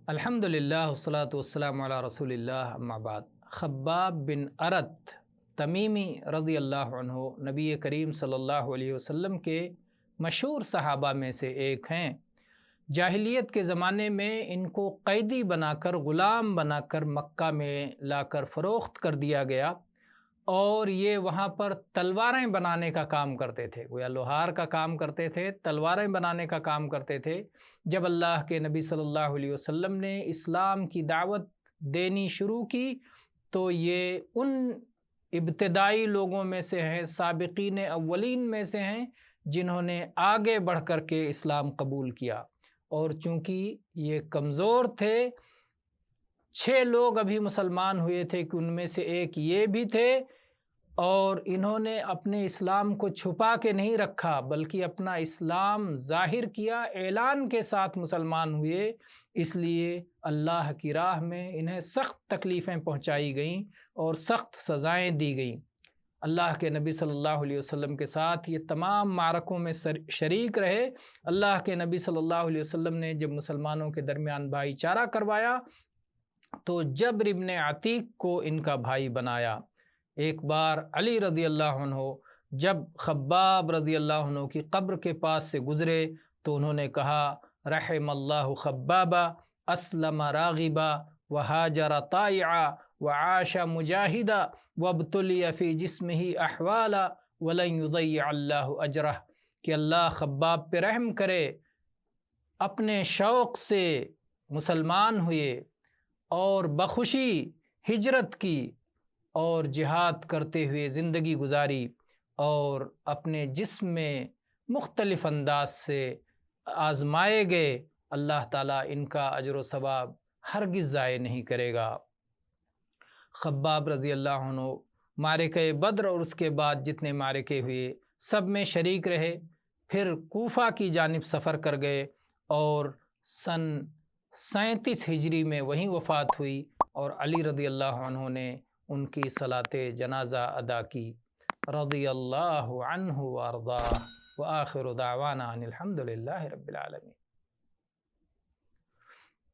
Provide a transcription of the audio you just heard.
الحمدللہ والصلاۃ والسلام علی رسول اللہ اما بعد۔ خباب بن ارت تمیمی رضی اللہ عنہ نبی کریم صلی اللہ علیہ وسلم کے مشہور صحابہ میں سے ایک ہیں۔ جاہلیت کے زمانے میں ان کو قیدی بنا کر، غلام بنا کر مکہ میں لا کر فروخت کر دیا گیا، اور یہ وہاں پر تلواریں بنانے کا کام کرتے تھے، گویا لوہار کا کام کرتے تھے، تلواریں بنانے کا کام کرتے تھے۔ جب اللہ کے نبی صلی اللہ علیہ وسلم نے اسلام کی دعوت دینی شروع کی تو یہ ان ابتدائی لوگوں میں سے ہیں، سابقین اولین میں سے ہیں، جنہوں نے آگے بڑھ کر کے اسلام قبول کیا۔ اور چونکہ یہ کمزور تھے، 6 لوگ ابھی مسلمان ہوئے تھے کہ ان میں سے ایک یہ بھی تھے، اور انہوں نے اپنے اسلام کو چھپا کے نہیں رکھا بلکہ اپنا اسلام ظاہر کیا، اعلان کے ساتھ مسلمان ہوئے۔ اس لیے اللہ کی راہ میں انہیں سخت تکلیفیں پہنچائی گئیں اور سخت سزائیں دی گئیں۔ اللہ کے نبی صلی اللہ علیہ وسلم کے ساتھ یہ تمام معرکوں میں شریک رہے۔ اللہ کے نبی صلی اللہ علیہ وسلم نے جب مسلمانوں کے درمیان بھائی چارہ کروایا تو جبر ابن عتیق کو ان کا بھائی بنایا۔ ایک بار علی رضی اللہ عنہ جب خباب رضی اللہ عنہ کی قبر کے پاس سے گزرے تو انہوں نے کہا، رحم اللہ خبابا اسلم راغبا وہاجر طائعا وعاش مجاہدا وابتلی فی جسمہ احوالا ولن یضیع اللہ اجرہ، کہ اللہ خباب پہ رحم کرے، اپنے شوق سے مسلمان ہوئے اور بخوشی ہجرت کی اور جہاد کرتے ہوئے زندگی گزاری، اور اپنے جسم میں مختلف انداز سے آزمائے گئے۔ اللہ تعالیٰ ان کا اجر و ثواب ہرگز ضائع نہیں کرے گا۔ خباب رضی اللہ عنہ معرکہ بدر اور اس کے بعد جتنے معرکے ہوئے سب میں شریک رہے، پھر کوفہ کی جانب سفر کر گئے اور سن 37 ہجری میں وہیں وفات ہوئی، اور علی رضی اللہ عنہ نے ان کی صلاۃ جنازہ ادا کی۔ رضی اللہ عنہ وارضاہ، وآخر دعوانا ان الحمد للہ رب العالمین۔